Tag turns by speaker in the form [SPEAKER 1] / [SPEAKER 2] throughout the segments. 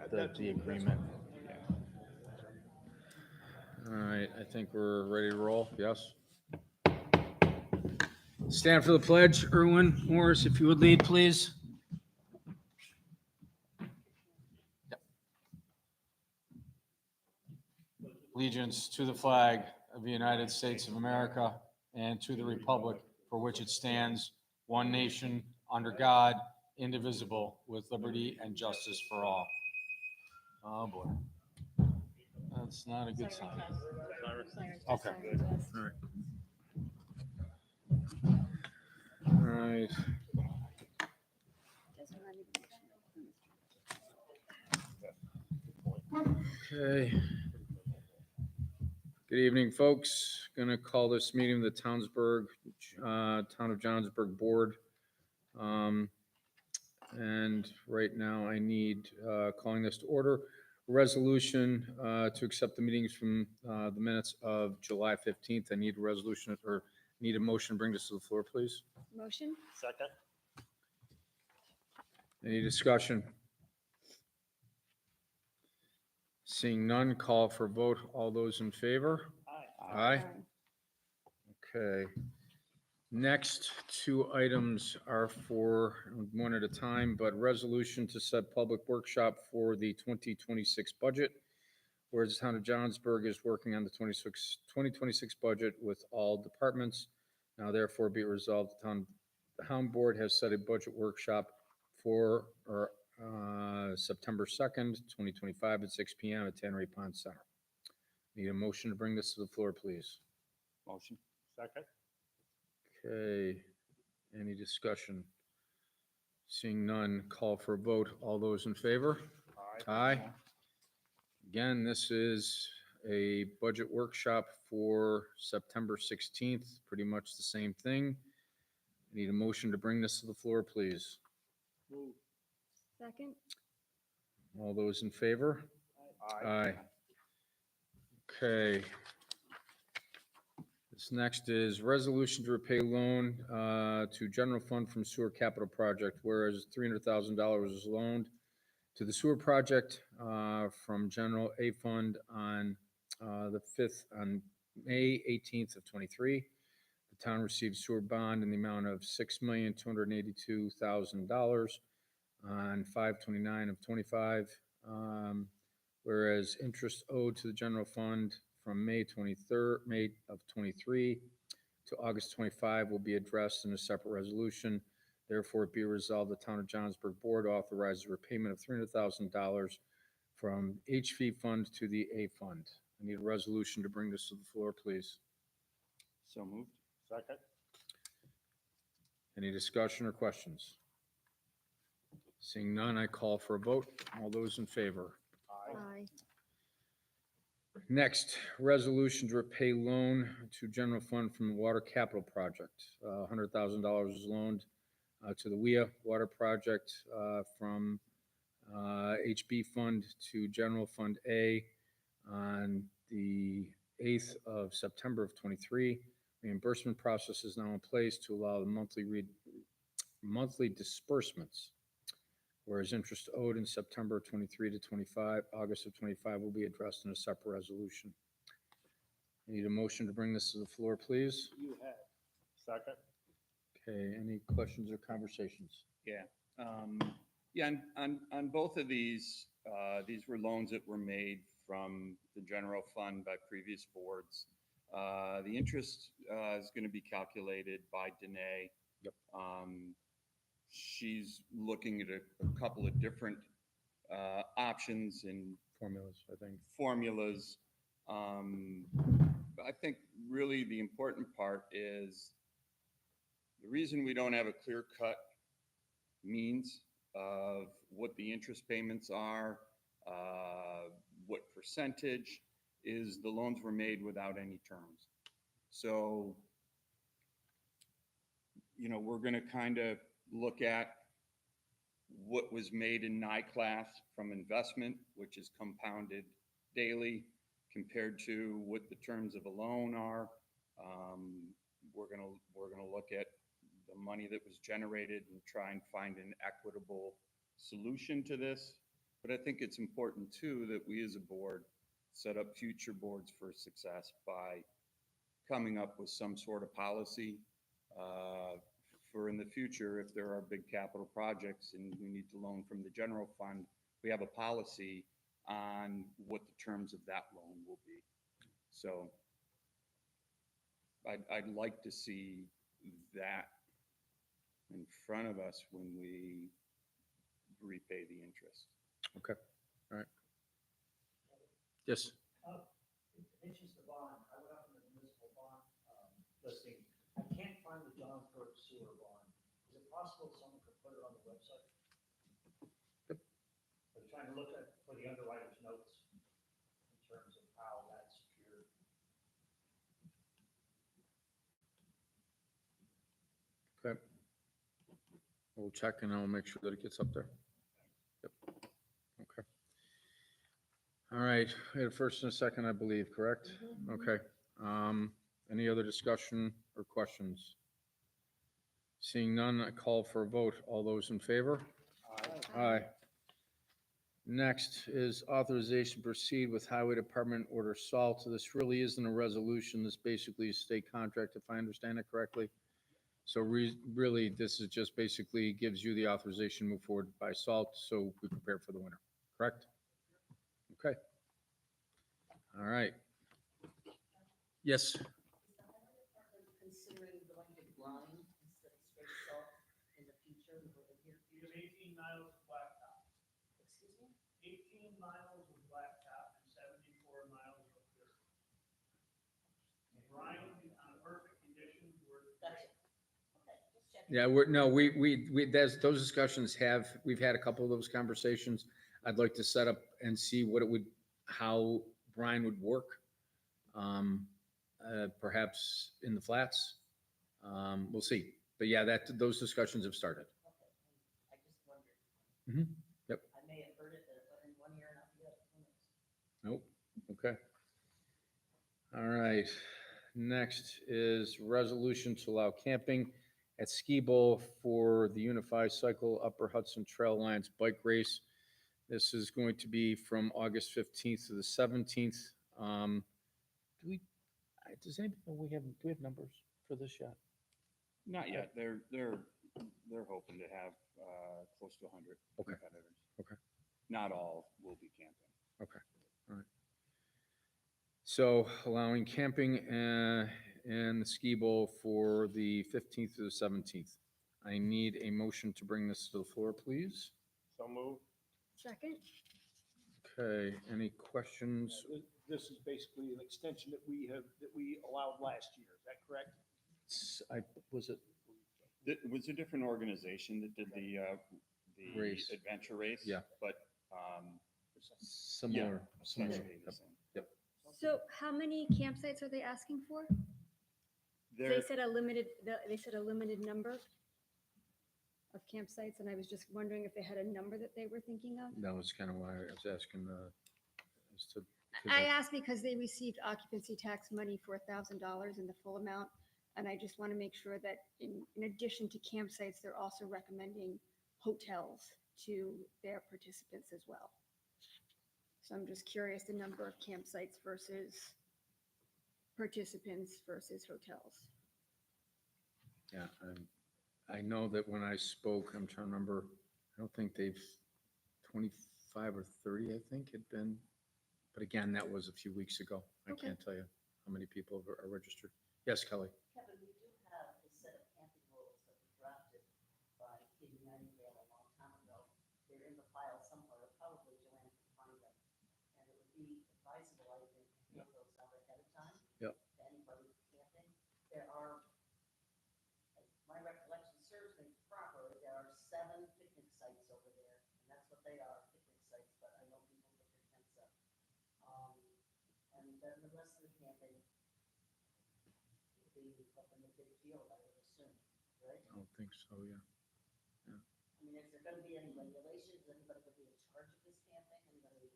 [SPEAKER 1] the agreement. All right, I think we're ready to roll. Yes. Stand for the pledge. Erwin, Morris, if you would lead, please. Allegiance to the flag of the United States of America and to the republic for which it stands, one nation, under God, indivisible, with liberty and justice for all. Oh, boy. That's not a good sign. Okay. All right. All right. Okay. Good evening, folks. Going to call this meeting of the Town of Johnsburg Board. And right now I need, calling this to order, a resolution to accept the meetings from the minutes of July 15th. I need a resolution or need a motion to bring this to the floor, please.
[SPEAKER 2] Motion?
[SPEAKER 3] Second.
[SPEAKER 1] Any discussion? Seeing none, call for vote. All those in favor? Aye. Okay. Next two items are for one at a time, but resolution to set public workshop for the 2026 budget. Whereas the town of Johnsburg is working on the 2026 budget with all departments. Now therefore be it resolved, the town board has set a budget workshop for September 2nd, 2025 at 6 p.m. at Tannery Pond Center. Need a motion to bring this to the floor, please.
[SPEAKER 3] Motion. Second.
[SPEAKER 1] Okay, any discussion? Seeing none, call for a vote. All those in favor? Aye. Again, this is a budget workshop for September 16th, pretty much the same thing. Need a motion to bring this to the floor, please.
[SPEAKER 3] Move.
[SPEAKER 2] Second?
[SPEAKER 1] All those in favor?
[SPEAKER 3] Aye.
[SPEAKER 1] Aye. Okay. This next is resolution to repay loan to general fund from sewer capital project, whereas $300,000 is loaned to the sewer project from general A fund on on May 18th of 23. The town received sewer bond in the amount of $6,282,000 on 5/29 of 25, whereas interest owed to the general fund from May of 23 to August 25 will be addressed in a separate resolution. Therefore, it be resolved, the town of Johnsburg Board authorizes repayment of $300,000 from HV fund to the A fund. I need a resolution to bring this to the floor, please.
[SPEAKER 3] So moved. Second.
[SPEAKER 1] Any discussion or questions? Seeing none, I call for a vote. All those in favor?
[SPEAKER 2] Aye.
[SPEAKER 1] Next, resolution to repay loan to general fund from the water capital project. $100,000 is loaned to the WIA water project from HB fund to general fund A on the 8th of September of 23. Reimbursement process is now in place to allow the monthly disbursements. Whereas interest owed in September 23 to 25, August of 25 will be addressed in a separate resolution. I need a motion to bring this to the floor, please.
[SPEAKER 3] You have. Second.
[SPEAKER 1] Okay, any questions or conversations?
[SPEAKER 4] Yeah, on both of these were loans that were made from the general fund by previous boards. The interest is going to be calculated by Danae.
[SPEAKER 1] Yep.
[SPEAKER 4] She's looking at a couple of different options and
[SPEAKER 1] Formulas, I think.
[SPEAKER 4] formulas. But I think really the important part is the reason we don't have a clear-cut means of what the interest payments are, what percentage is the loans were made without any terms. So, we're going to kind of look at what was made in NICLAS from investment, which is compounded daily, compared to what the terms of a loan are. We're gonna look at the money that was generated and try and find an equitable solution to this. But I think it's important too that we as a board set up future boards for success by coming up with some sort of policy for in the future, if there are big capital projects and we need to loan from the general fund, we have a policy on what the terms of that loan will be. So I'd like to see that in front of us when we repay the interest.
[SPEAKER 1] Okay, all right. Yes,
[SPEAKER 5] Interest the bond, I went up in the municipal bond listing. I can't find the Johnsburg sewer bond. Is it possible someone could put it on the website?
[SPEAKER 1] Yep.
[SPEAKER 5] I'm trying to look at, for the underwriter's notes in terms of how that's secured.
[SPEAKER 1] okay. We'll check and I'll make sure that it gets up there. Yep, okay. All right, we had a first and a second, I believe, correct? Okay. Any other discussion or questions? Seeing none, I call for a vote. All those in favor? Aye. Next is authorization to proceed with Highway Department order salt. So this really isn't a resolution. This basically is state contract, if I understand it correctly. So really, this is just basically gives you the authorization to move forward to buy salt, so we prepare for the winter, correct? Okay. All right. Yes,
[SPEAKER 6] Considering going to brine instead of straight salt in the future in the near
[SPEAKER 5] You have
[SPEAKER 6] future?
[SPEAKER 5] 18 miles of blacktop,
[SPEAKER 6] Excuse me?
[SPEAKER 5] 18 miles of blacktop and 74 miles of dirt. And Ryan, on perfect conditions, we're.
[SPEAKER 6] Gotcha. Okay, just checking.
[SPEAKER 1] yeah, those discussions we've had a couple of those conversations. I'd like to set up and see how Brian would work. Perhaps in the flats. We'll see. But yeah, those discussions have started.
[SPEAKER 6] Okay, I just wondered.
[SPEAKER 1] Yep.
[SPEAKER 6] I may have heard it in one ear and not the other. Who knows?
[SPEAKER 1] Nope. Okay. All right. Next is resolution to allow camping at Ski Bowl for the Unified Cycle Upper Hudson Trail Alliance Bike Race. This is going to be from August 15th to the 17th. Does anybody know do we have numbers for this yet?
[SPEAKER 4] Not yet. They're hoping to have close to 100
[SPEAKER 1] Okay.
[SPEAKER 4] competitors.
[SPEAKER 1] Okay.
[SPEAKER 4] Not all will be camping.
[SPEAKER 1] Okay, all right. So allowing camping in the ski bowl for the 15th to the 17th. I need a motion to bring this to the floor, please.
[SPEAKER 3] So moved.
[SPEAKER 2] Second?
[SPEAKER 1] Okay, any questions?
[SPEAKER 7] This is basically an extension that we allowed last year, is that correct?
[SPEAKER 1] Was it,
[SPEAKER 4] It was a different organization that did the
[SPEAKER 1] Race.
[SPEAKER 4] adventure race.
[SPEAKER 1] Yeah.
[SPEAKER 4] But
[SPEAKER 1] similar?
[SPEAKER 4] essentially the same.
[SPEAKER 2] So how many campsites are they asking for? They
[SPEAKER 4] There,
[SPEAKER 2] said a limited number of campsites, and I was just wondering if they had a number that they were thinking of.
[SPEAKER 1] That was kind of why I was asking, as to. 'cause
[SPEAKER 2] I asked because they received occupancy tax money for $1,000 in the full amount, and I just want to make sure that in addition to campsites, they're also recommending hotels to their participants as well. So I'm just curious, the number of campsites versus participants versus hotels.
[SPEAKER 1] Yeah, I know that when I spoke, I'm trying to remember, I don't think 25 or 30, I think had been, but again, that was a few weeks ago. I
[SPEAKER 2] Okay.
[SPEAKER 1] can't tell you how many people are registered. Yes, Kelly?
[SPEAKER 6] Kevin, we do have a set of camping rules that were drafted by Katie Nightingale a long time ago. They're in the file somewhere, probably Joanne can find them. And it would be advisable, I think, to have those out ahead of time.
[SPEAKER 1] Yep.
[SPEAKER 6] To anybody who's camping. There are, if my recollection serves me properly, there are 7 picnic sites over there, and that's what they are, picnic sites, but I know people put their tents up. And then the rest of the camping would be up in the big field, I would assume, right?
[SPEAKER 1] I don't think so, yeah.
[SPEAKER 6] I mean, is there gonna be any regulations, is anybody gonna be in charge of this camping, anybody,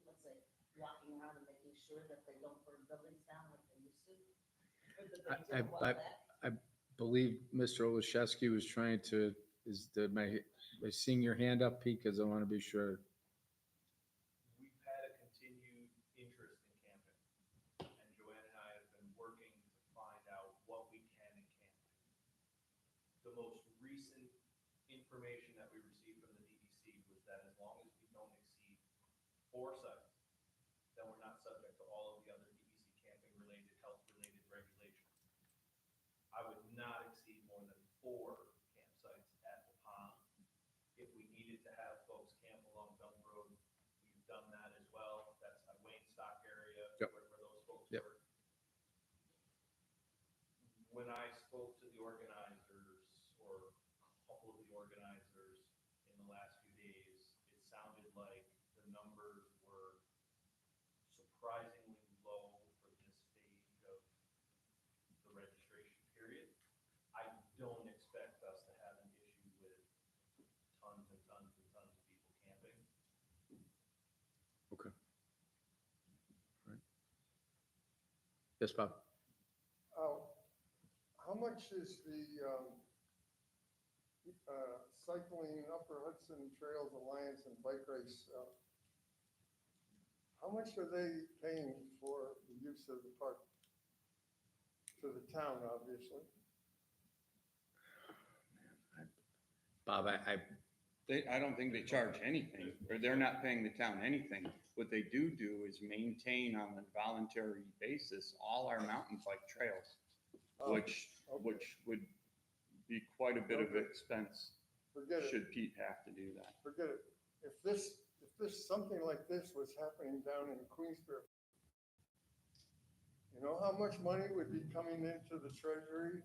[SPEAKER 6] let's say, walking around and making sure that they don't burn buildings down like they used to? Or that they did a while back?
[SPEAKER 1] I believe Mr. Olszewski was trying to, am I seeing your hand up, Pete? Because I want to be sure.
[SPEAKER 8] the most recent information that we received from the DEC was that as long as we don't exceed 4 sites, then we're not subject to all of the other DEC camping-related, health-related regulations. I would not exceed more than 4 campsites at the pond. If we needed to have folks camp along Belt Road, we've done that as well. That's a Wayne Stock area
[SPEAKER 1] Yep.
[SPEAKER 8] where those folks
[SPEAKER 1] Yep.
[SPEAKER 8] were. When I spoke to the organizers, or a couple of the organizers in the last few days, it sounded like the numbers were surprisingly low for this stage of the registration period. I don't expect us to have an issue with tons and tons and tons of people camping.
[SPEAKER 1] Okay. All right. Yes, Bob?
[SPEAKER 9] How much is the cycling Upper Hudson Trails Alliance and Bike Race? How much are they paying for the use of the park? To the town, obviously.
[SPEAKER 1] Bob,
[SPEAKER 4] I don't think they charge anything, or they're not paying the town anything. What they do is maintain on a voluntary basis all our mountain bike trails, which would be quite a bit of expense,
[SPEAKER 9] Forget it.
[SPEAKER 4] should Pete have to do that.
[SPEAKER 9] Forget it. If something like this was happening down in Queensbury, you know how much money would be coming into the treasury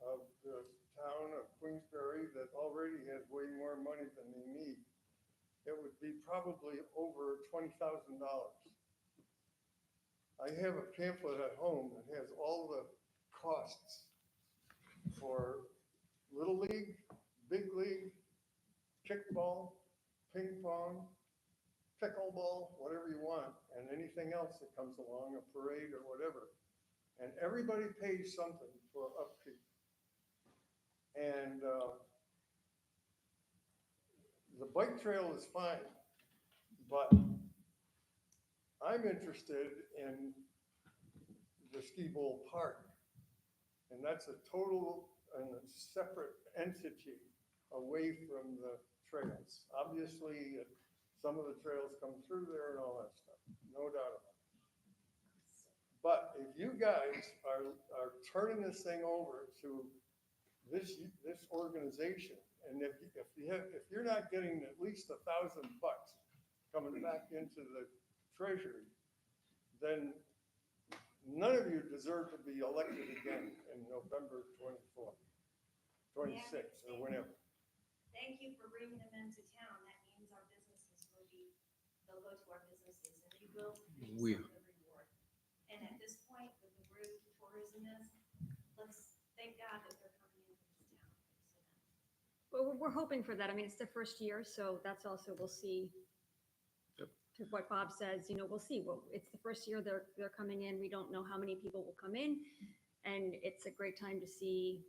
[SPEAKER 9] of the town of Queensbury that already has way more money than they need? It would be probably over $20,000. I have a pamphlet at home that has all the costs for Little League, Big League, kickball, ping pong, pickleball, whatever you want, and anything else that comes along, a parade or whatever. And everybody pays something for upkeep. And the bike trail is fine, but I'm interested in the Ski Bowl Park. And that's a total and a separate entity away from the trails. Obviously, some of the trails come through there and all that stuff, no doubt about it. But if you guys are turning this thing over to this organization, and if you're not getting at least $1,000 coming back into the treasury, then none of you deserve to be elected again in November 24th, 26th, or whenever.
[SPEAKER 10] Thank you for bringing them into town. That means our businesses they'll go to our businesses, and we will produce some good reward. And at this point, with the growth of tourism let's thank God that they're coming into this town.
[SPEAKER 2] Well, we're hoping for that. I mean, it's the first year, so that's also, we'll see.
[SPEAKER 1] Yep.
[SPEAKER 2] To what Bob says, we'll see. Well, it's the first year they're coming in. We don't know how many people will come in. And it's a great time to see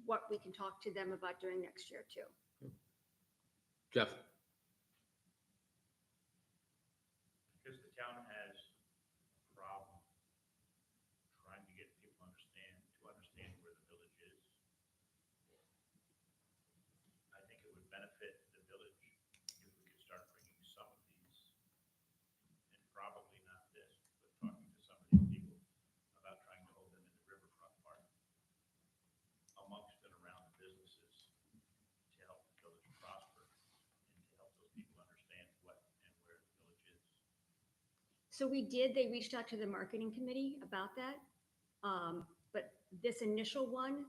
[SPEAKER 2] what we can talk to them about doing next year too.
[SPEAKER 1] Jeff?
[SPEAKER 11] Because the town has a problem trying to get people to understand where the village is. I think it would benefit the village if we could start bringing some of these, and probably not this, but talking to some of these people about trying to hold them in the riverfront park amongst and around the businesses to help the village prosper and to help those people understand what and where the village is.
[SPEAKER 2] So they reached out to the marketing committee about that. But this initial one,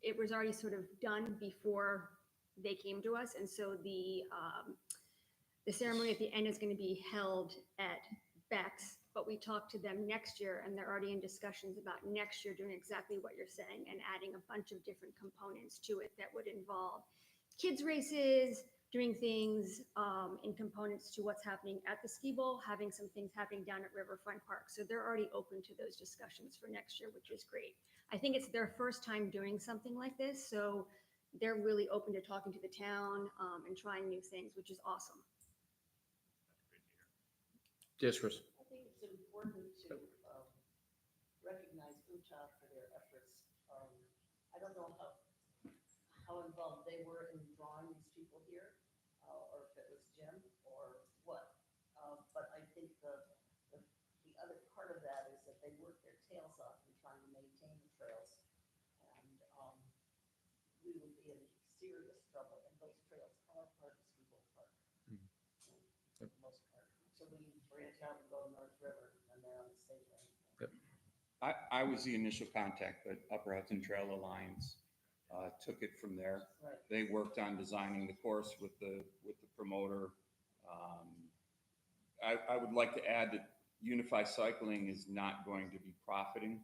[SPEAKER 2] it was already sort of done before they came to us. And so the ceremony at the end is going to be held at Beck's, but we talked to them next year and they're already in discussions about next year doing exactly what you're saying and adding a bunch of different components to it that would involve kids races, doing things in components to what's happening at the Ski Bowl, having some things happening down at Riverfront Park. So they're already open to those discussions for next year, which is great. I think it's their first time doing something like this. So they're really open to talking to the town and trying new things, which is awesome.
[SPEAKER 1] Yes, Chris?
[SPEAKER 6] I think it's important to recognize Utah for their efforts I don't know how involved they were in drawing these people here, or if it was Jim or what. But I think the other part of that is that they work their tails off in trying to maintain the trails. And, we would be in serious trouble, and those trails are part of Skibo Park. For the most part. So we branch out and go to North River, and they're on the state road.
[SPEAKER 4] I was the initial contact, but Upper Hudson Trail Alliance took it from there.
[SPEAKER 6] Right.
[SPEAKER 4] They worked on designing the course with the promoter. I would like to add that Unify Cycling is not going to be profiting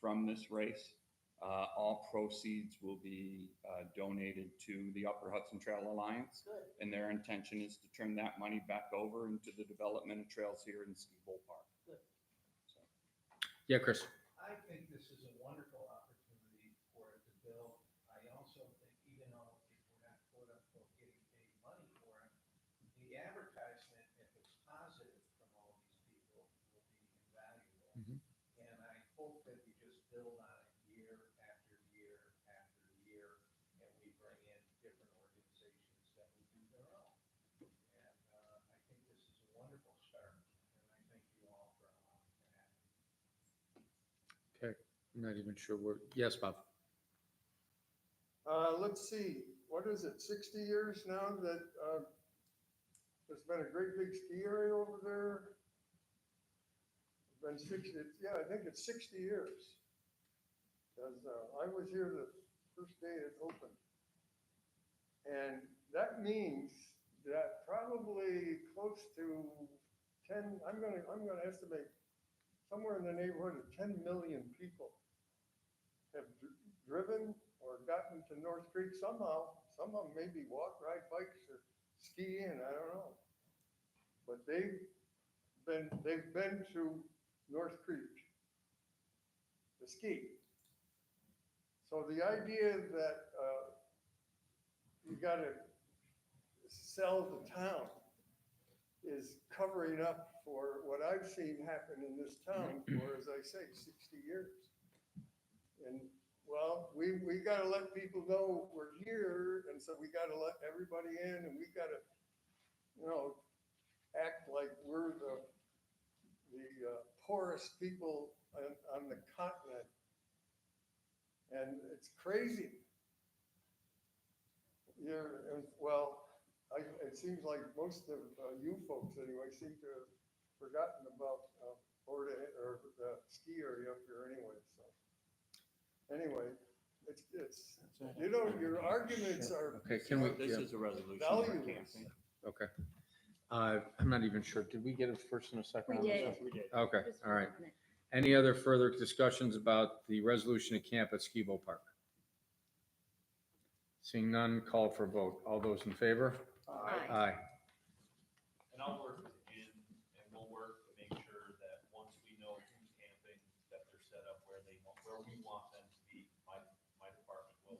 [SPEAKER 4] from this race. All proceeds will be donated to the Upper Hudson Trail Alliance.
[SPEAKER 6] Good.
[SPEAKER 4] And their intention is to turn that money back over into the development of trails here in Skibo Park.
[SPEAKER 6] Good.
[SPEAKER 4] So,
[SPEAKER 1] Yeah, Chris.
[SPEAKER 8] I think this is a wonderful opportunity for it to build. I also think even though if we're not quote unquote getting paid money for it, the advertisement, if it's positive from all these people, will be invaluable.
[SPEAKER 1] Mhm.
[SPEAKER 8] And I hope that we just build on it year after year after year, and we bring in different organizations that will do their own. And I think this is a wonderful start, and I thank you all for allowing that.
[SPEAKER 1] Okay, I'm not even sure where, yes, Bob.
[SPEAKER 9] Let's see, what is it, 60 years now that, there's been a great big ski area over there? Been 60, yeah, I think it's 60 years. Cause, I was here the first day it opened. And that means that probably close to 10, I'm gonna estimate somewhere in the neighborhood of 10 million people have driven or gotten to North Creek somehow. Some of them maybe walk, ride bikes, or ski in, I don't know. But they've been to North Creek to ski. So the idea that you gotta sell the town is covering up for what I've seen happen in this town for, as I say, 60 years. And well, we gotta let people know we're here, and so we gotta let everybody in, and we gotta, act like we're the poorest people on the continent. And it's crazy. It seems like most of you folks anyway seem to have forgotten about Florida or the ski area up here anyway, so. Anyway, your arguments are.
[SPEAKER 1] Okay, can we,
[SPEAKER 4] This
[SPEAKER 1] yeah,
[SPEAKER 4] is a resolution for
[SPEAKER 9] Valueless.
[SPEAKER 4] camping.
[SPEAKER 1] okay. I'm not even sure, did we get a first and a second? on
[SPEAKER 2] We
[SPEAKER 1] this
[SPEAKER 2] did.
[SPEAKER 1] one?
[SPEAKER 3] We did.
[SPEAKER 1] Okay,
[SPEAKER 2] Just
[SPEAKER 1] all right.
[SPEAKER 2] work on it.
[SPEAKER 1] Any other further discussions about the resolution to camp at Skibo Park? Seeing none, call for vote. All those in favor?
[SPEAKER 2] Aye.
[SPEAKER 1] Aye.
[SPEAKER 8] And I'll work with Jim, and we'll work to make sure that once we know who's camping, that they're set up where we want them to be. My department will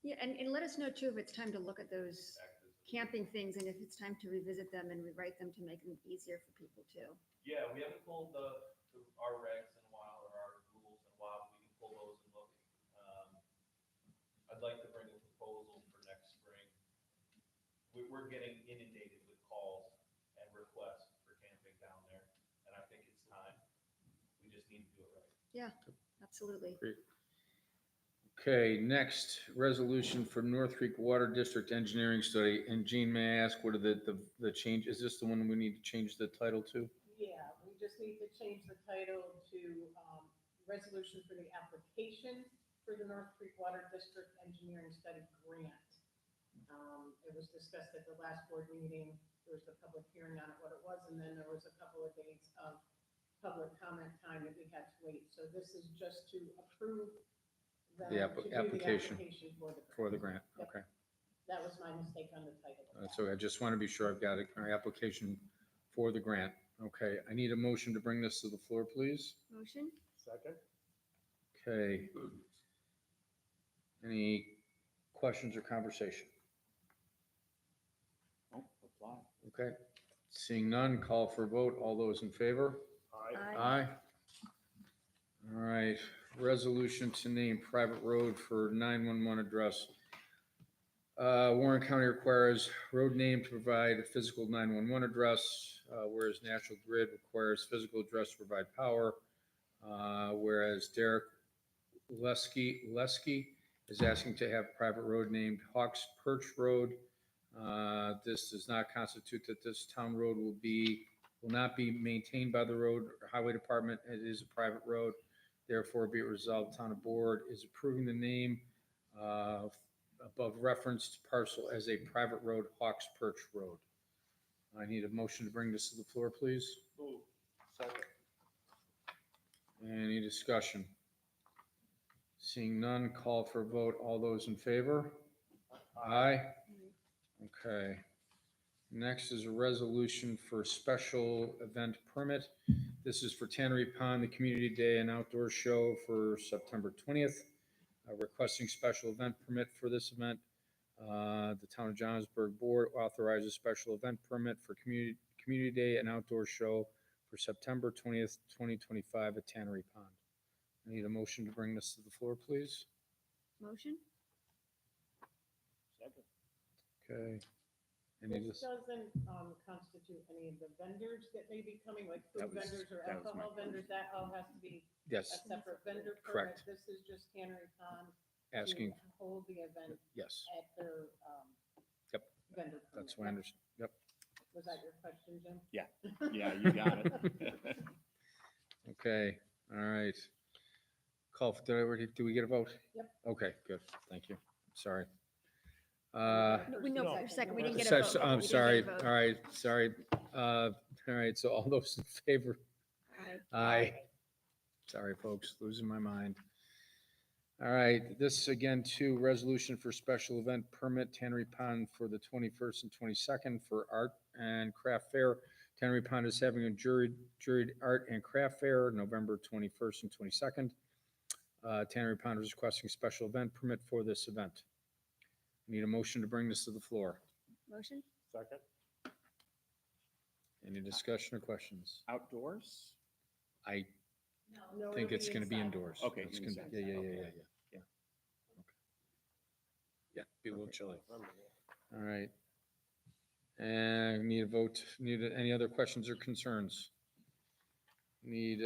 [SPEAKER 2] Yeah, and let us know too if it's time to look at those
[SPEAKER 8] act as.
[SPEAKER 2] camping things and if it's time to revisit them and rewrite them to make them easier for people too.
[SPEAKER 8] Yeah, we haven't pulled our regs in a while, or our rules in a while. We can pull those and look. I'd like to bring a proposal for next spring. We're getting inundated with calls and requests for camping down there, and I think it's time. We just need to do it right.
[SPEAKER 2] Yeah, absolutely.
[SPEAKER 1] Okay, next, resolution for North Creek Water District Engineering Study. And Jean, may I ask, what are the change, is this the one we need to change the title to?
[SPEAKER 12] Yeah, we just need to change the title to resolution for the application for the North Creek Water District Engineering Study Grant. It was discussed at the last board meeting. There was a public hearing on it, what it was, and then there was a couple of days of public comment time that we had to wait. So this is just to approve them
[SPEAKER 1] The
[SPEAKER 12] to do
[SPEAKER 1] application
[SPEAKER 12] for the grant.
[SPEAKER 1] For the grant,
[SPEAKER 12] Yep.
[SPEAKER 1] okay.
[SPEAKER 12] That was my mistake on the title. of that.
[SPEAKER 1] So I just want to be sure I've got it, our application for the grant. Okay, I need a motion to bring this to the floor, please.
[SPEAKER 2] Motion?
[SPEAKER 3] Second?
[SPEAKER 1] Okay. Any questions or conversation?
[SPEAKER 4] Oh, apply.
[SPEAKER 1] Okay, seeing none, call for a vote. All those in favor?
[SPEAKER 3] Aye.
[SPEAKER 1] Aye. All right, right, resolution to name private road for 911 address. Warren County requires road name to provide a physical 911 address, whereas National Grid requires physical address to provide power. Whereas Derek Lesky is asking to have private road named Hawks Perch Road. This does not constitute that this town road will not be maintained by the road or highway department. It is a private road. Therefore, be it resolved, town board is approving the name above referenced parcel as a private road, Hawks Perch Road. I need a motion to bring this to the floor, please.
[SPEAKER 3] Move. Second.
[SPEAKER 1] Any discussion? Seeing none, call for a vote. All those in favor? Aye. Okay. Next is a resolution for special event permit. This is for Tannery Pond, the Community Day and Outdoor Show for September 20th. Requesting special event permit for this event. The Town of Johnsburg Board authorizes special event permit for Community Day and Outdoor Show for September 20th, 2025 at Tannery Pond. I need a motion to bring this to the floor, please.
[SPEAKER 2] Motion?
[SPEAKER 3] Second.
[SPEAKER 1] Okay. Any
[SPEAKER 12] This
[SPEAKER 1] dis-
[SPEAKER 12] doesn't constitute any of the vendors that may be coming, like
[SPEAKER 1] That
[SPEAKER 12] food
[SPEAKER 1] was-
[SPEAKER 12] vendors or
[SPEAKER 1] that was my
[SPEAKER 12] alcohol vendors, that all has to be a
[SPEAKER 1] Yes,
[SPEAKER 12] separate vendor permit.
[SPEAKER 1] Correct.
[SPEAKER 12] This is just Tannery Pond
[SPEAKER 1] asking,
[SPEAKER 12] to hold the event
[SPEAKER 1] yes,
[SPEAKER 12] at their
[SPEAKER 1] Yep.
[SPEAKER 12] vendor permit.
[SPEAKER 1] that's what I understand. Yep.
[SPEAKER 12] Was that your question, Jim?
[SPEAKER 4] Yeah, you got it.
[SPEAKER 1] Okay, all right. Call, do we get a vote?
[SPEAKER 12] Yep.
[SPEAKER 1] Okay, good, thank you. Sorry.
[SPEAKER 2] No, we know
[SPEAKER 3] No.
[SPEAKER 2] for a second, we didn't get a vote.
[SPEAKER 1] I'm
[SPEAKER 2] We didn't
[SPEAKER 1] sorry,
[SPEAKER 2] get a vote.
[SPEAKER 1] all right, sorry. All right, so all those in favor?
[SPEAKER 2] Aye.
[SPEAKER 1] Aye. Sorry, folks, losing my mind. All right, this again too, resolution for special event permit Tannery Pond for the 21st and 22nd for art and craft fair. Tannery Pond is having a juried art and craft fair November 21st and 22nd. Tannery Pond is requesting special event permit for this event. Need a motion to bring this to the floor.
[SPEAKER 2] Motion?
[SPEAKER 3] Second.
[SPEAKER 1] Any discussion or questions?
[SPEAKER 4] Outdoors?
[SPEAKER 1] I
[SPEAKER 12] No,
[SPEAKER 1] think
[SPEAKER 12] it'll
[SPEAKER 1] it's gonna be
[SPEAKER 12] inside.
[SPEAKER 1] indoors.
[SPEAKER 4] Okay,
[SPEAKER 1] It's gonna-
[SPEAKER 4] inside.
[SPEAKER 1] Yeah, yeah, yeah,
[SPEAKER 4] Okay.
[SPEAKER 1] yeah, yeah. Okay. Yeah, be a little chilly. All right. And need a vote, any other questions or concerns? Need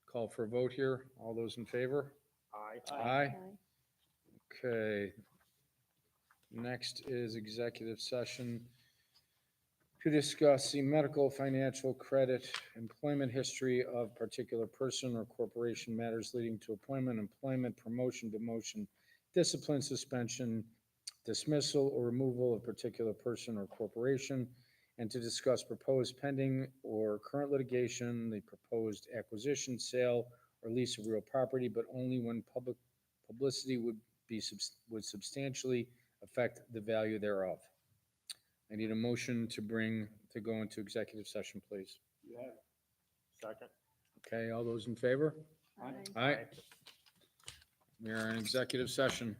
[SPEAKER 1] call for a vote here. All those in favor?
[SPEAKER 3] Aye.
[SPEAKER 1] Aye. Okay. Next is executive session to discuss the medical, financial, credit, employment history of particular person or corporation, matters leading to appointment, employment, promotion, demotion, discipline, suspension, dismissal, or removal of particular person or corporation, and to discuss proposed pending or current litigation, the proposed acquisition, sale, or lease of real property, but only when public publicity would substantially affect the value thereof. I need a motion to go into executive session, please.
[SPEAKER 3] You have it. Second.
[SPEAKER 1] Okay, all those in favor?
[SPEAKER 2] Aye.
[SPEAKER 1] Aye. We are in executive session.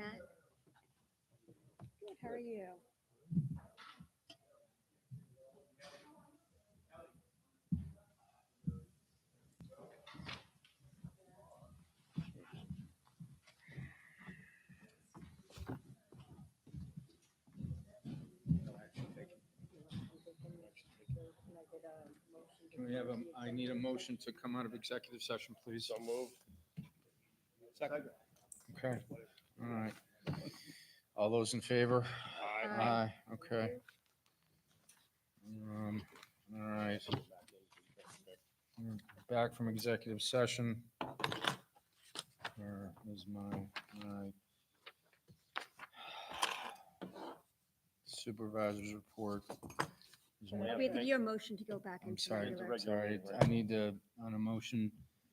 [SPEAKER 2] Matt? Good, how are you?
[SPEAKER 1] Can we have I need a motion to come out of executive session, please.
[SPEAKER 3] So moved.
[SPEAKER 1] Second. Okay, all right. All those in favor?
[SPEAKER 2] Aye.
[SPEAKER 1] Okay. All right. Back from executive session. Where is mine? All right. Supervisor's report. Is my-
[SPEAKER 2] We have to do your motion to go back
[SPEAKER 1] I'm
[SPEAKER 2] into
[SPEAKER 1] sorry,
[SPEAKER 2] regular.
[SPEAKER 1] sorry, I need to, on a motion,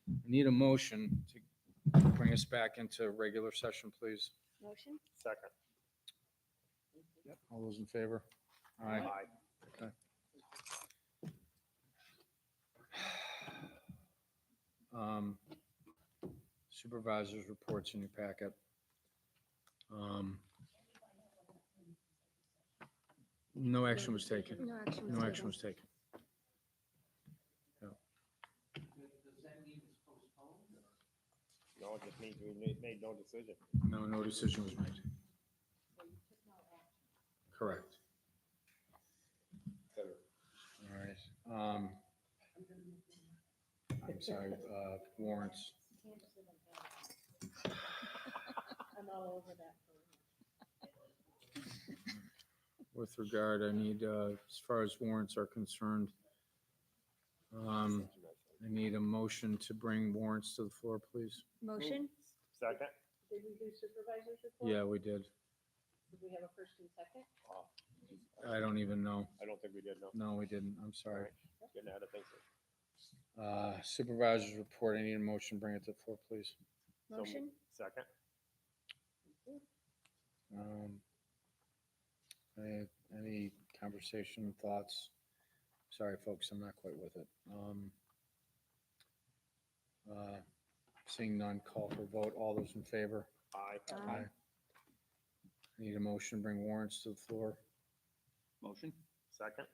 [SPEAKER 1] I need a motion to bring us back into regular session, please.
[SPEAKER 2] Motion?
[SPEAKER 3] Second.
[SPEAKER 1] All those in favor? Aye. Okay. Supervisors reports in your packet. No action was taken.
[SPEAKER 2] No action was
[SPEAKER 1] No
[SPEAKER 2] taken.
[SPEAKER 1] action was taken.
[SPEAKER 3] No, it just means we made no decision.
[SPEAKER 1] No decision was made. Correct. All right. I'm sorry, warrants.
[SPEAKER 12] I'm all over that.
[SPEAKER 1] With regard, I need, as far as warrants are concerned, I need a motion to bring warrants to the floor, please.
[SPEAKER 2] Motion?
[SPEAKER 3] Second.
[SPEAKER 12] Did we do supervisor's report?
[SPEAKER 1] Yeah, we did.
[SPEAKER 12] Did we have a first and second?
[SPEAKER 1] I don't even know.
[SPEAKER 3] I don't think we did, no.
[SPEAKER 1] No, we didn't. I'm sorry.
[SPEAKER 3] Didn't have to think so.
[SPEAKER 1] Supervisor's report, I need a motion, bring it to the floor, please.
[SPEAKER 2] Motion?
[SPEAKER 3] Second.
[SPEAKER 1] Any conversation, thoughts? Sorry, folks, I'm not quite with it. Seeing none, call for vote. All those in favor?
[SPEAKER 3] Aye.
[SPEAKER 2] Aye.
[SPEAKER 1] Need a motion, bring warrants to the floor.
[SPEAKER 4] Motion?
[SPEAKER 3] Second.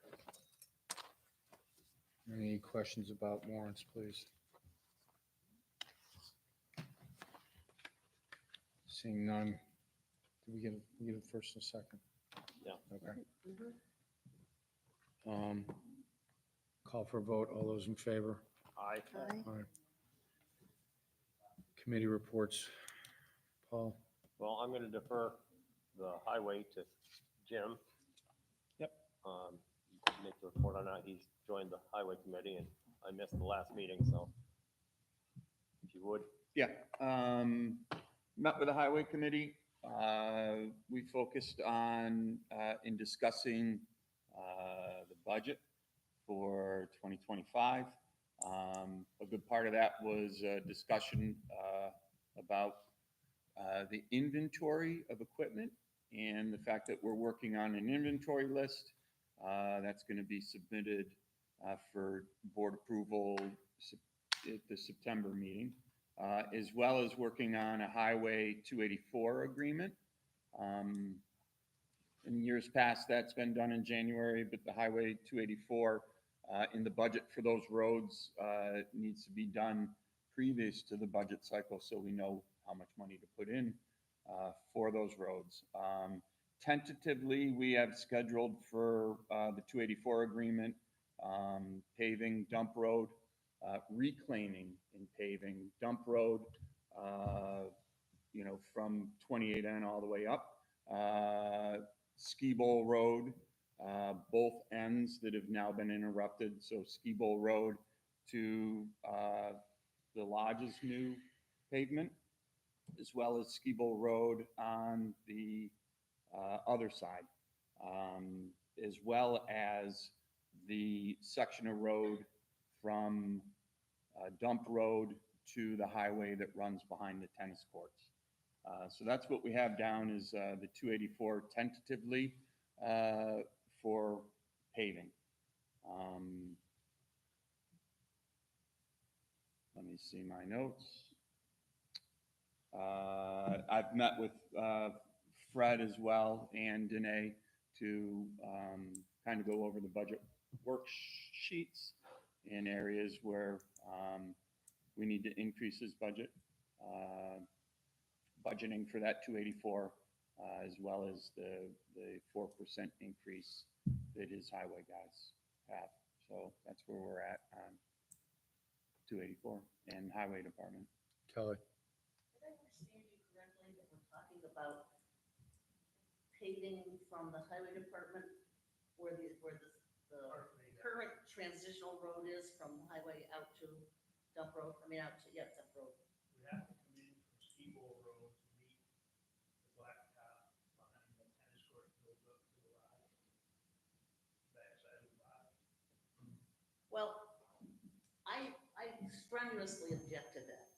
[SPEAKER 1] Any questions about warrants, please? Seeing none. Did we get a first and a second?
[SPEAKER 3] Yeah.
[SPEAKER 1] Okay. Call for a vote. All those in favor?
[SPEAKER 3] Aye.
[SPEAKER 2] Aye.
[SPEAKER 1] Aye. Committee reports. Paul?
[SPEAKER 3] Well, I'm gonna defer the highway to Jim.
[SPEAKER 1] Yep.
[SPEAKER 3] Make the report on that. He's joined the highway committee and I missed the last meeting, so if you would.
[SPEAKER 4] Yeah, met with the highway committee. We focused on, in discussing, the budget for 2025. A good part of that was a discussion, about, the inventory of equipment and the fact that we're working on an inventory list, that's going to be submitted, for board approval at the September meeting. As well as working on a Highway 284 agreement. In years past, that's been done in January, but the Highway 284, in the budget for those roads, needs to be done previous to the budget cycle, so we know how much money to put in for those roads. Tentatively, we have scheduled for the 284 agreement, paving Dump Road, reclaiming and paving Dump Road, from 28N all the way up. Ski Bowl Road, both ends that have now been interrupted. So Ski Bowl Road to the lodge's new pavement, as well as Ski Bowl Road on the other side, as well as the section of road from Dump Road to the highway that runs behind the tennis courts. So that's what we have down is the 284 tentatively for paving. Let me see my notes. I've met with Fred as well and Danae to kind of go over the budget worksheets in areas where we need to increase his budget. Budgeting for that 284, as well as the 4% increase that his highway guys have. So that's where we're at on 284 and highway department.
[SPEAKER 1] Kelly?
[SPEAKER 6] Did I understand you correctly that we're talking about paving from the highway department where the current transitional road is from highway out to dump road, out to, yeah, dump road.
[SPEAKER 5] We have to come in from Ski Bowl Road to meet the blacktop behind the tennis court that goes up to the lot. Backside of the lot.
[SPEAKER 6] Well, I strenuously object to that,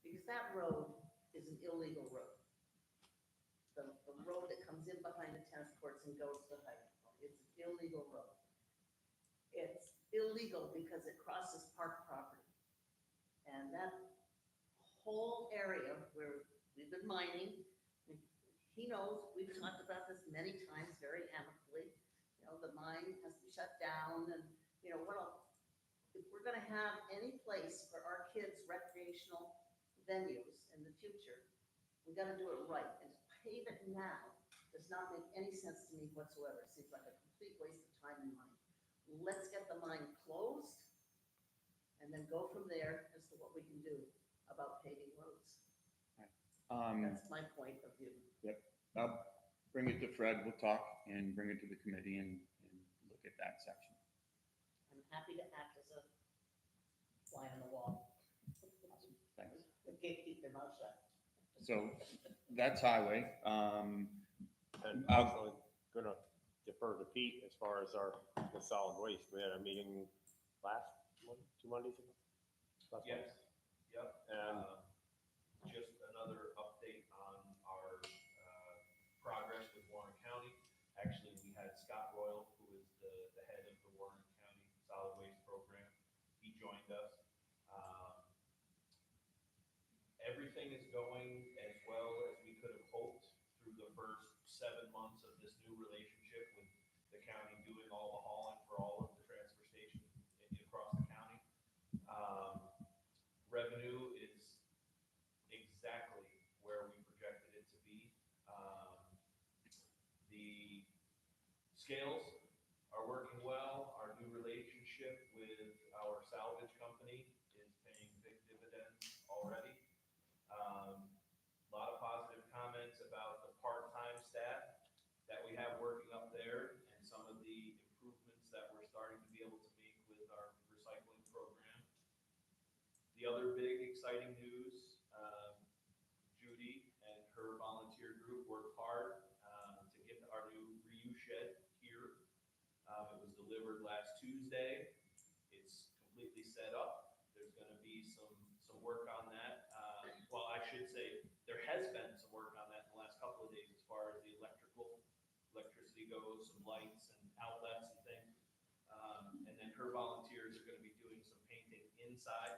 [SPEAKER 6] because that road is an illegal road. The road that comes in behind the tennis courts and goes to the highway, it's an illegal road. It's illegal because it crosses park property. And that whole area where we've been mining, he knows, we've talked about this many times very amicably. You know, the mine has to be shut down and, you know, if we're gonna have any place for our kids' recreational venues in the future, we gotta do it right. And to pave it now does not make any sense to me whatsoever. It seems like a complete waste of time and money. Let's get the mine closed and then go from there as to what we can do about paving roads. That's my point of view.
[SPEAKER 4] Yep. I'll bring it to Fred, we'll talk and bring it to the committee and look at that section.
[SPEAKER 6] I'm happy to act as a fly on the wall.
[SPEAKER 4] Thanks.
[SPEAKER 6] Keep their mouth shut.
[SPEAKER 4] So that's highway.
[SPEAKER 3] And
[SPEAKER 4] I'll-
[SPEAKER 3] also gonna defer to Pete as far as the solid waste. We had a meeting two Mondays ago? Last
[SPEAKER 8] Yes,
[SPEAKER 3] Monday?
[SPEAKER 8] yep.
[SPEAKER 3] And
[SPEAKER 8] Just another update on our progress with Warren County. Actually, we had Scott Royal, who is the head of the Warren County Solid Waste Program. He joined us. Everything is going as well as we could have hoped through the first 7 months of this new relationship with the county doing all the hauling for all of the transfer stations across the county. Revenue is exactly where we projected it to be. The scales are working well. Our new relationship with our salvage company is paying big dividends already. A lot of positive comments about the part-time staff that we have working up there and some of the improvements that we're starting to be able to make with our recycling program. The other big exciting news, Judy and her volunteer group worked hard to get our new reuse shed here. It was delivered last Tuesday. It's completely set up. There's going to be some work on that. Well, I should say there has been some work on that in the last couple of days as far as the electricity goes, some lights and outlets and things. And then her volunteers are going to be doing some painting inside,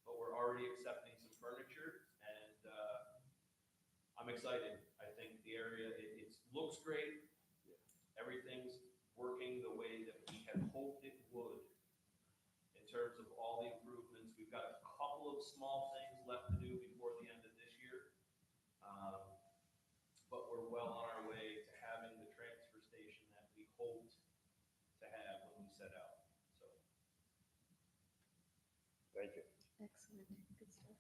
[SPEAKER 8] but we're already accepting some furniture and I'm excited. I think the area, it looks great. Everything's working the way that we had hoped it would in terms of all the improvements. We've got a couple of small things left to do before the end of this year. But we're well on our way to having the transfer station that we hoped to have when we set out. So,
[SPEAKER 3] thank you.
[SPEAKER 2] Excellent, good stuff.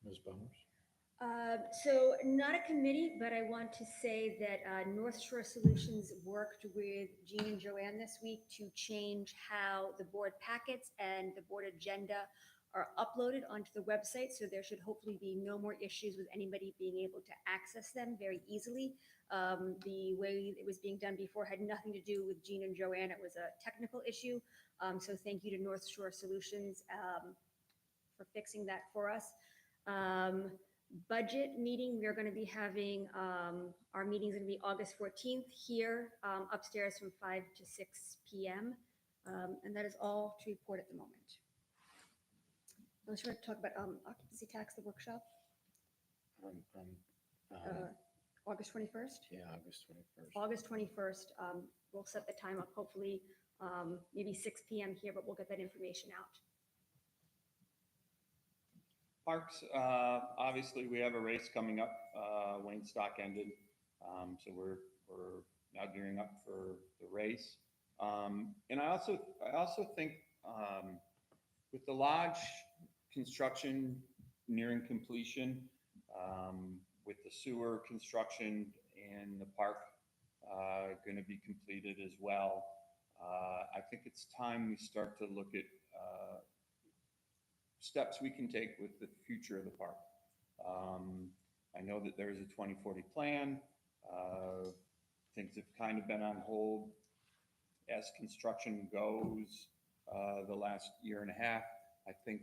[SPEAKER 1] Ms. Bowers?
[SPEAKER 2] So not a committee, but I want to say that North Shore Solutions worked with Jean and Joanne this week to change how the board packets and the board agenda are uploaded onto the website. So there should hopefully be no more issues with anybody being able to access them very easily. The way it was being done before had nothing to do with Jean and Joanne. It was a technical issue. So thank you to North Shore Solutions for fixing that for us. Budget meeting, we are going to be having, our meeting's going to be August 14th here upstairs from 5 to 6 p.m. And that is all to report at the moment. Unless you want to talk about occupancy tax, the workshop? August 21st?
[SPEAKER 1] Yeah, August 21st.
[SPEAKER 2] August 21st, we'll set the time up, hopefully, maybe 6 PM here, but we'll get that information out.
[SPEAKER 4] Parks, obviously, we have a race coming up. Wayne Stock ended, so we're now gearing up for the race. And I also think with the lodge construction nearing completion, with the sewer construction and the park going to be completed as well, I think it's time we start to look at steps we can take with the future of the park. I know that there's a 2040 plan. Things have kind of been on hold as construction goes the last year and a half. I think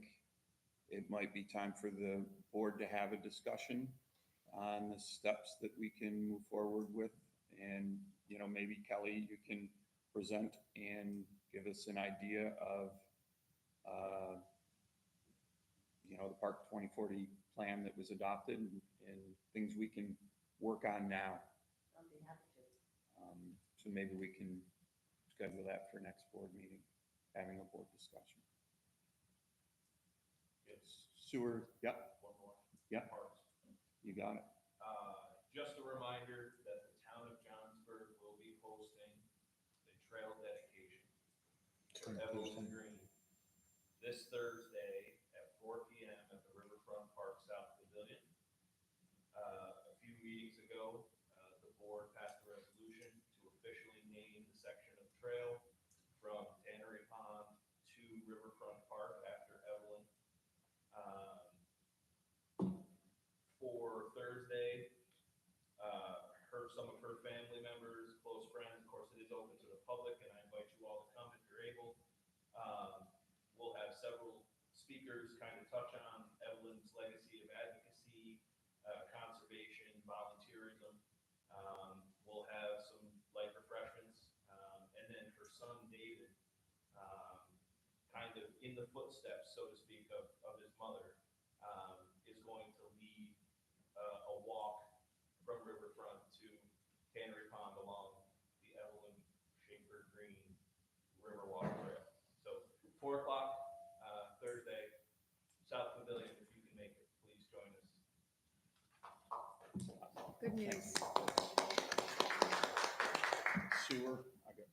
[SPEAKER 4] it might be time for the board to have a discussion on the steps that we can move forward with. And, you know, maybe Kelly, you can present and give us an idea of, you know, the Park 2040 plan that was adopted and things we can work on now.
[SPEAKER 6] I'll be happy to.
[SPEAKER 4] So maybe we can schedule that for next board meeting, having a board discussion.
[SPEAKER 8] Yes.
[SPEAKER 4] Sewer, yep,
[SPEAKER 8] One more.
[SPEAKER 4] yep,
[SPEAKER 8] Parks.
[SPEAKER 4] you got it.
[SPEAKER 8] Just a reminder that the town of Johnsburg will be hosting the trail dedication for Evelyn Green this Thursday at 4 PM at the Riverfront Park South Pavilion. A few meetings ago, the board passed a resolution to officially name the section of trail from Tannery Pond to Riverfront Park after Evelyn. For Thursday, some of her family members, close friends, of course, it is open to the public, and I invite you all to come if you're able. We'll have several speakers kind of touch on Evelyn's legacy of advocacy, conservation, volunteerism. We'll have some light refreshments, and then her son, David, kind of in the footsteps, so to speak, of his mother, is going to lead a walk from Riverfront to Tannery Pond along the Evelyn Schaefer Green Riverwalk Trail. So 4 o'clock Thursday, South Pavilion, if you can make it, please join us.
[SPEAKER 2] Good news.
[SPEAKER 4] Sewer, I got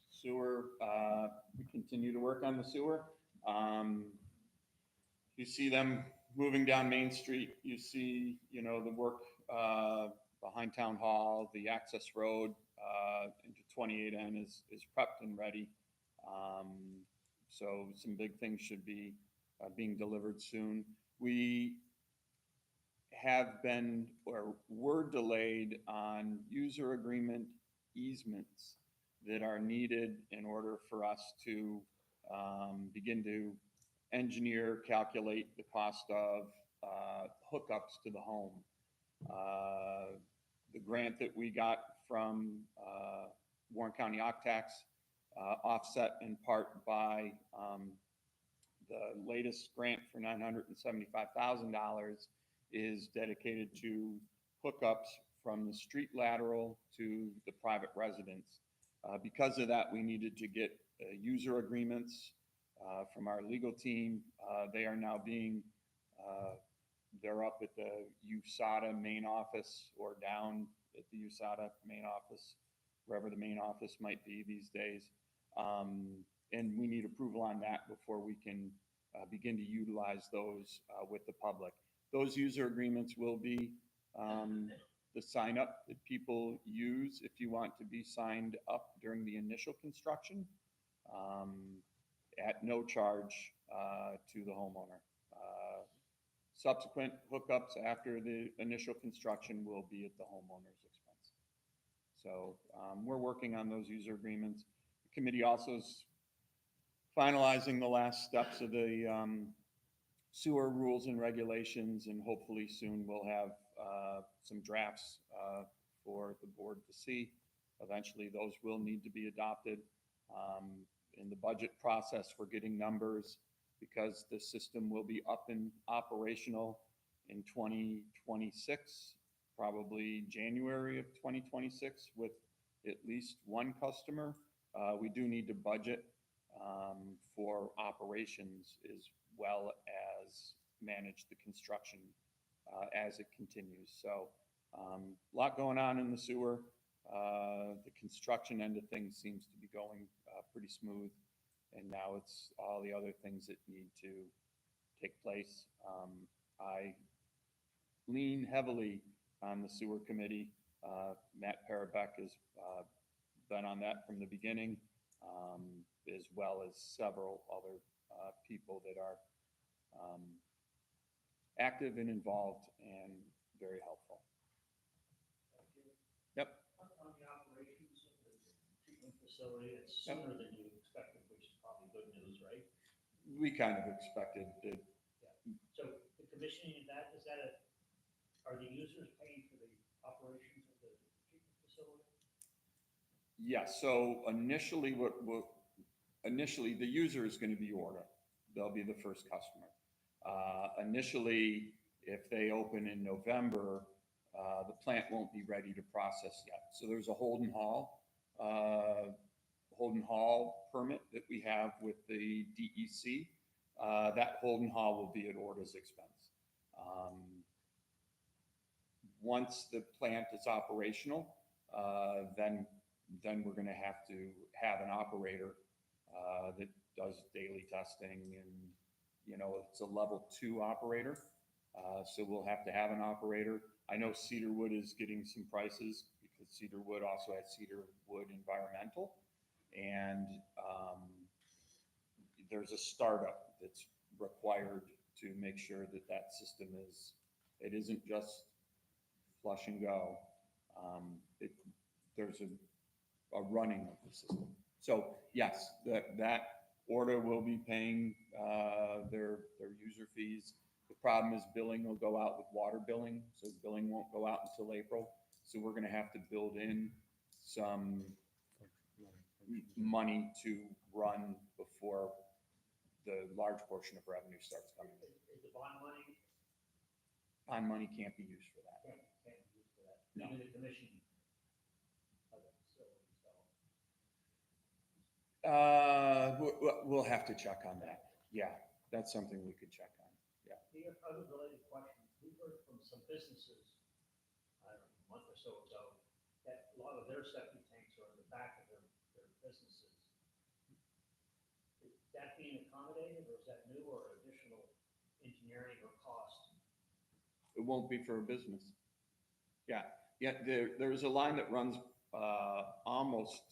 [SPEAKER 4] sewer, we continue to work on the sewer. You see them moving down Main Street, you see, you know, the work behind Town Hall, the access road into 28N is prepped and ready. So some big things should be being delivered soon. We have been or were delayed on user agreement easements that are needed in order for us to begin to engineer, calculate the cost of hookups to the home. The grant that we got from Warren County Octax, offset in part by the latest grant for $975,000, is dedicated to hookups from the street lateral to the private residence. Because of that, we needed to get user agreements from our legal team. They are now being, they're up at the USADA main office or down at the USADA main office, wherever the main office might be these days. And we need approval on that before we can begin to utilize those with the public. Those user agreements will be the sign up that people use if you want to be signed up during the initial construction at no charge to the homeowner. Subsequent hookups after the initial construction will be at the homeowner's expense. So we're working on those user agreements. The committee also is finalizing the last steps of the sewer rules and regulations, and hopefully soon we'll have some drafts for the board to see. Eventually those will need to be adopted. In the budget process, we're getting numbers because the system will be up and operational in 2026, probably January of 2026 with at least one customer. We do need to budget for operations as well as manage the construction as it continues. So a lot going on in the sewer. The construction end of things seems to be going pretty smooth. And now it's all the other things that need to take place. I lean heavily on the sewer committee. Matt Parabeck has been on that from the beginning, as well as several other people that are active and involved and very helpful. Yep.
[SPEAKER 5] On the operations of the treatment facility, it's sooner than you expected, which is probably good news, right?
[SPEAKER 4] We kind of expected that.
[SPEAKER 5] So the commissioning of that, are the users paying for the operations of the treatment facility?
[SPEAKER 4] Yes, so initially initially the user is going to be Orta. They'll be the first customer. Initially, if they open in November, the plant won't be ready to process yet. So there's a Holden Hall permit that we have with the DEC. That Holden Hall will be at Orta's expense. Once the plant is operational, then we're going to have an operator that does daily testing, and it's a level 2 operator. So we'll have to have an operator. I know Cedarwood is getting some prices because Cedarwood also has Cedarwood Environmental, and there's a startup that's required to make sure that system isn't just flush and go. There's a running of the system. So yes, that Orta will be paying their user fees. The problem is billing will go out with water billing, so billing won't go out until April. So we're going to have to build in some money to run before the large portion of revenue starts coming in.
[SPEAKER 5] Is the bond money?
[SPEAKER 4] Bond money can't be used for that.
[SPEAKER 5] Can't be used for that.
[SPEAKER 4] No.
[SPEAKER 5] Even the commissioning of the facility, so.
[SPEAKER 4] We'll have to check on that. Yeah, that's something we could check on. Yeah.
[SPEAKER 5] The other related question, we heard from some businesses, I don't know, a month or so ago, that a lot of their septic tanks are in the back of their businesses. Is that being accommodated, or is that new or additional engineering or cost?
[SPEAKER 4] It won't be for a business. Yeah, there's a line that runs almost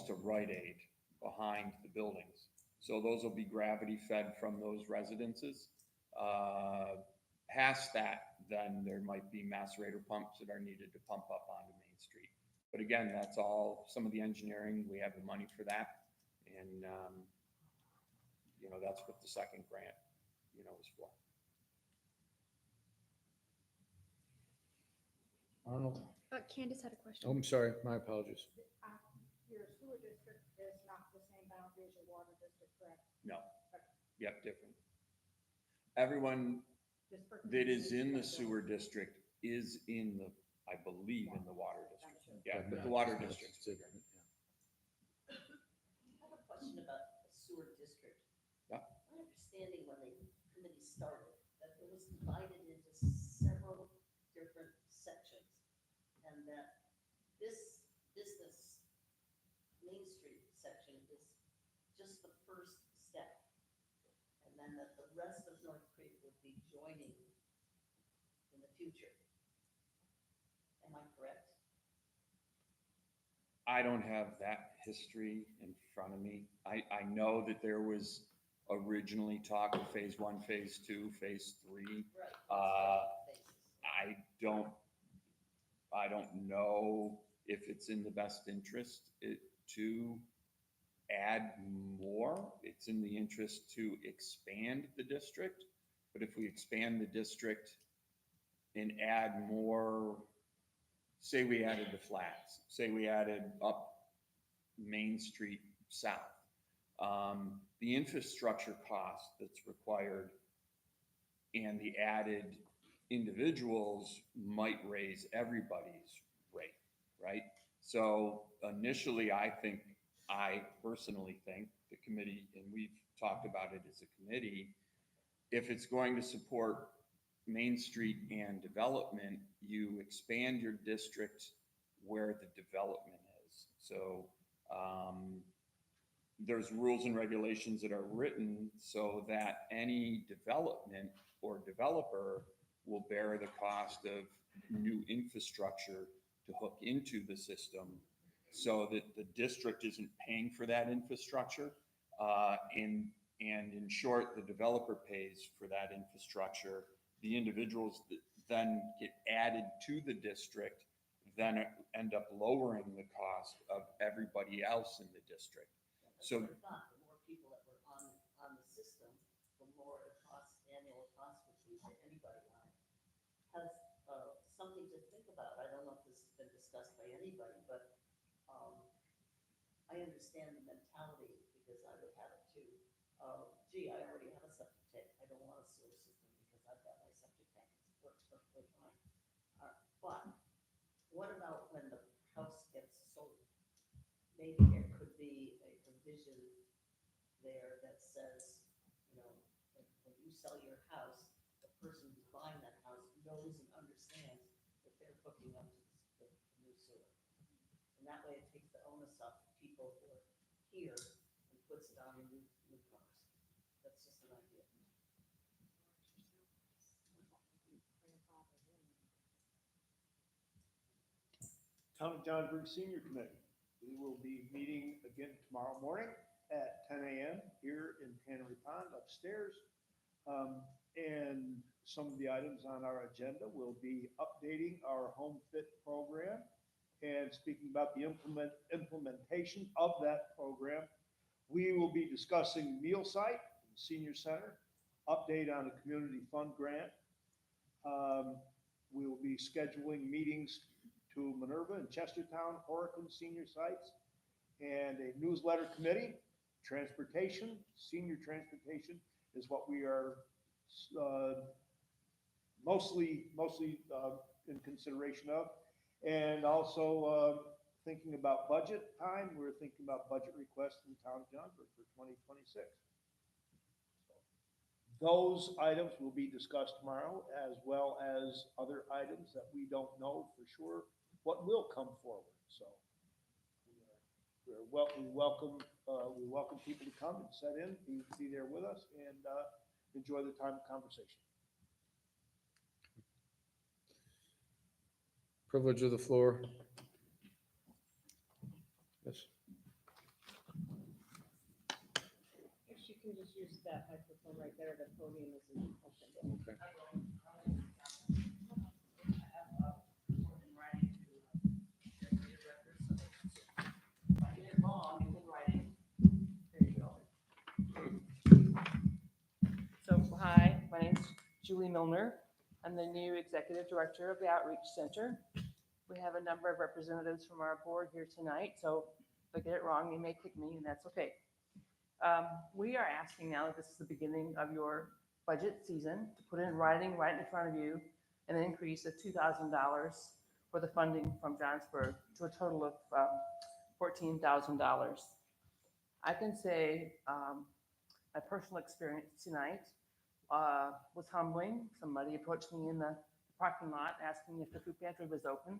[SPEAKER 4] to Rite Aid behind the buildings. So those will be gravity fed from those residences. Past that, then there might be macerator pumps that are needed to pump up onto Main Street. But again, that's all some of the engineering. We have the money for that. And, that's what the second grant, is for.
[SPEAKER 1] Arnold?
[SPEAKER 2] Candace had a question.
[SPEAKER 1] Oh, I'm sorry, my apologies.
[SPEAKER 12] Your sewer district is not the same boundary as your water district, correct?
[SPEAKER 4] No. Yep, different. Everyone that is in the sewer district is I believe, in the water district. Yeah, but the water district's bigger.
[SPEAKER 6] I have a question about the sewer district.
[SPEAKER 4] Yeah.
[SPEAKER 6] My understanding when the committee started, that it was divided into several different sections, and that this business Main Street section is just the first step, and then that the rest of North Creek would be joining in the future. Am I correct?
[SPEAKER 4] I don't have that history in front of me. I know that there was originally talk of phase 1, phase 2, phase 3.
[SPEAKER 6] Right.
[SPEAKER 4] I don't know if it's in the best interest to add more. It's in the interest to expand the district. But if we expand the district and add more, say we added the flats, say we added up Main Street South, the infrastructure cost that's required and the added individuals might raise everybody's rate, right? So initially, I personally think the committee, and we've talked about it as a committee, if it's going to support Main Street and development, you expand your district where the development is. So there's rules and regulations that are written so that any development or developer will bear the cost of new infrastructure to hook into the system so that the district isn't paying for that infrastructure. And in short, the developer pays for that infrastructure. The individuals that then get added to the district then end up lowering the cost of everybody else in the district. So
[SPEAKER 6] The more people that were on the system, the more it costs, annual cost would be to anybody on it. Has, something to think about. I don't know if this has been discussed by anybody, but, I understand the mentality because I would have it too. Gee, I already have a septic tank. I don't want a sewer system because I've got my septic tank. It works perfectly fine. But what about when the house gets sold? Maybe there could be a provision there that says, you know, when you sell your house, the person who's buying that house knows and understands that they're hooking up to the new sewer. And that way it takes the onus off people who are here and puts it on the newcomers. That's just an idea.
[SPEAKER 7] Town of Johnsburg Senior Committee. We will be meeting again tomorrow morning at 10 a.m. here in Tannery Pond upstairs. And some of the items on our agenda will be updating our Home Fit program and speaking about the implementation of that program. We will be discussing meal site, senior center, update on a community fund grant. We will be scheduling meetings to Minerva and Chestertown, Horicon senior sites, and a newsletter committee. Transportation, senior transportation is what we are mostly in consideration of. And also thinking about budget time, we're thinking about budget requests in the town of Johnsburg for 2026. Those items will be discussed tomorrow, as well as other items that we don't know for sure what will come forward. So we welcome people to come and set in, be there with us, and enjoy the time of conversation.
[SPEAKER 1] Privilege of the floor. Yes.
[SPEAKER 12] If she can just use that microphone right there, the podium isn't open.
[SPEAKER 1] Okay.
[SPEAKER 13] So, hi, my name's Julie Milner. I'm the new Executive Director of the Outreach Center. We have a number of representatives from our board here tonight, so if I get it wrong, you may kick me, and that's okay. We are asking now that this is the beginning of your budget season to put it in writing right in front of you an increase of $2,000 for the funding from Johnsburg to a total of $14,000. I can say my personal experience tonight was humbling. Somebody approached me in the parking lot asking if the food pantry was open.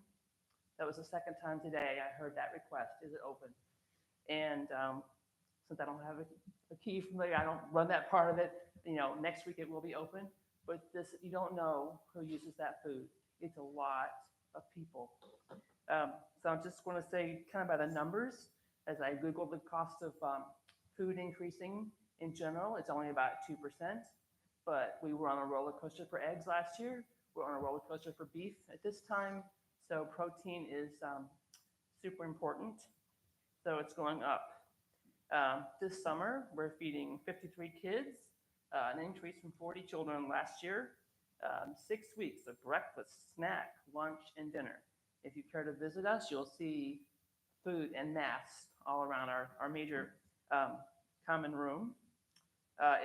[SPEAKER 13] That was the second time today I heard that request, is it open? And since I don't have a key from there, I don't run that part of it, you know, next week it will be open, but this, you don't know who uses that food. It's a lot of people. So I'm just going to say kind of by the numbers, as I Googled the cost of food increasing in general, it's only about 2%, but we were on a roller coaster for eggs last year. We're on a roller coaster for beef at this time. So protein is super important. So it's going up. This summer, we're feeding 53 kids, an increase from 40 children last year. 6 weeks of breakfast, snack, lunch, and dinner. If you care to visit us, you'll see food en masse all around our major common room.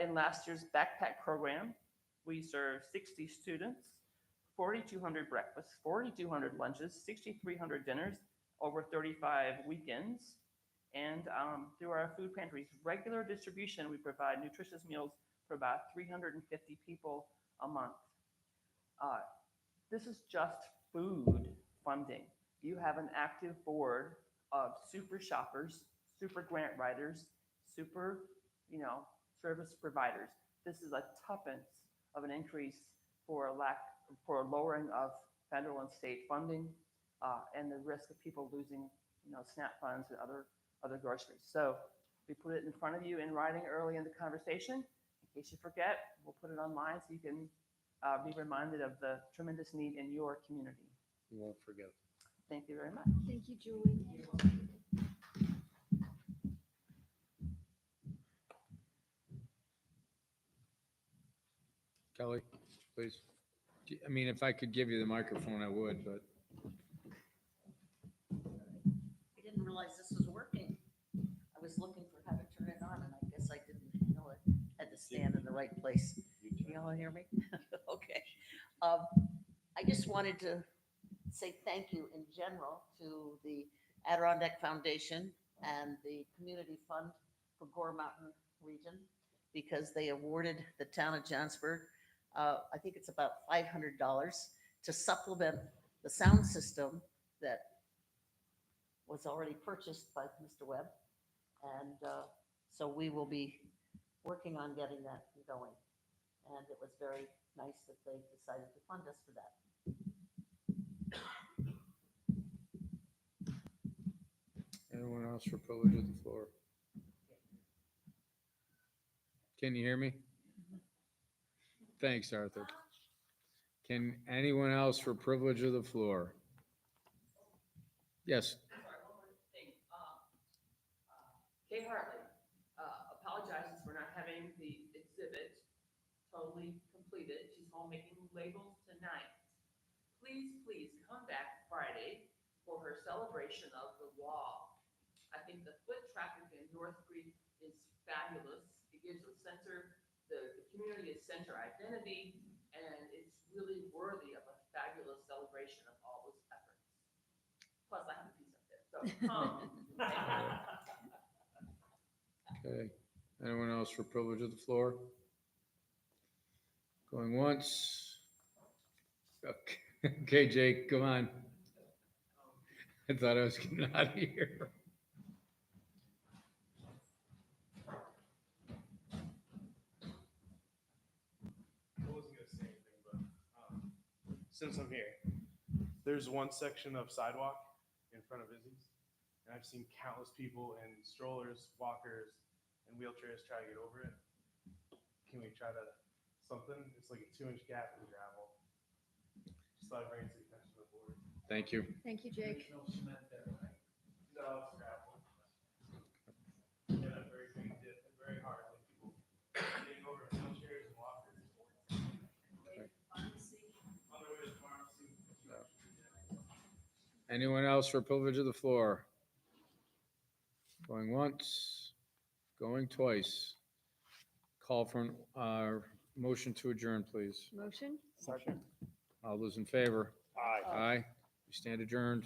[SPEAKER 13] In last year's backpack program, We serve 60 students, 4,200 breakfasts, 4,200 lunches, 6,300 dinners, over 35 weekends. And through our food pantries, regular distribution, we provide nutritious meals for about 350 people a month. This is just food funding. You have an active board of super shoppers, super grant writers, super, service providers. This is a tuppence of an increase for lowering of federal and state funding, and the risk of people losing, SNAP funds and other groceries. So we put it in front of you in writing early in the conversation. In case you forget, we'll put it online so you can be reminded of the tremendous need in your community.
[SPEAKER 1] You won't forget.
[SPEAKER 13] Thank you very much.
[SPEAKER 2] Thank you, Julie.
[SPEAKER 1] Kelly, please. I mean, if I could give you the microphone, I would, but
[SPEAKER 6] I didn't realize this was working. I was looking for how to turn it on, and I guess I didn't know it had to stand in the right place. Can you all hear me? Okay. I just wanted to say thank you in general to the Adirondack Foundation and the Community Fund for Gore Mountain Region, because they awarded the town of Johnsburg, I think it's about $500 to supplement the sound system that was already purchased by Mr. Webb. And so we will be working on getting that going. And it was very nice that they decided to fund us for that.
[SPEAKER 1] anyone else for privilege of the floor? Can you hear me? Thanks, Arthur. Can anyone else for privilege of the floor? Yes.
[SPEAKER 13] Sorry, one more thing. Kay Hartley apologizes for not having the exhibit totally completed. She's home making labels tonight. Please come back Friday for her celebration of the wall. I think the foot traffic in North Creek is fabulous. It gives the community a center identity, and it's really worthy of a fabulous celebration of all those efforts. Plus, I have a piece up there, so come.
[SPEAKER 1] Okay. Anyone else for privilege of the floor? Going once. Okay, Jake, come on. I thought I was getting out of here.
[SPEAKER 14] I wasn't gonna say anything, but since I'm here, there's one section of sidewalk in front of Izzy's, and I've seen countless people in strollers, walkers, and wheelchairs try to get over it. Can we try to something? It's like a 2-inch gap in gravel. Just thought I'd bring it to the attention of the board.
[SPEAKER 1] Thank you.
[SPEAKER 2] Thank you, Jake.
[SPEAKER 14] No cement there, right? No, it's gravel. Yeah, that's very big dip and very hard. Like people getting over in wheelchairs and walkers. On their way to the pharmacy.
[SPEAKER 1] Anyone else for privilege of the floor? Going once, going twice. Call for a motion to adjourn, please.
[SPEAKER 2] Motion?
[SPEAKER 1] All those in favor?
[SPEAKER 14] Aye.
[SPEAKER 1] Aye. We stand adjourned.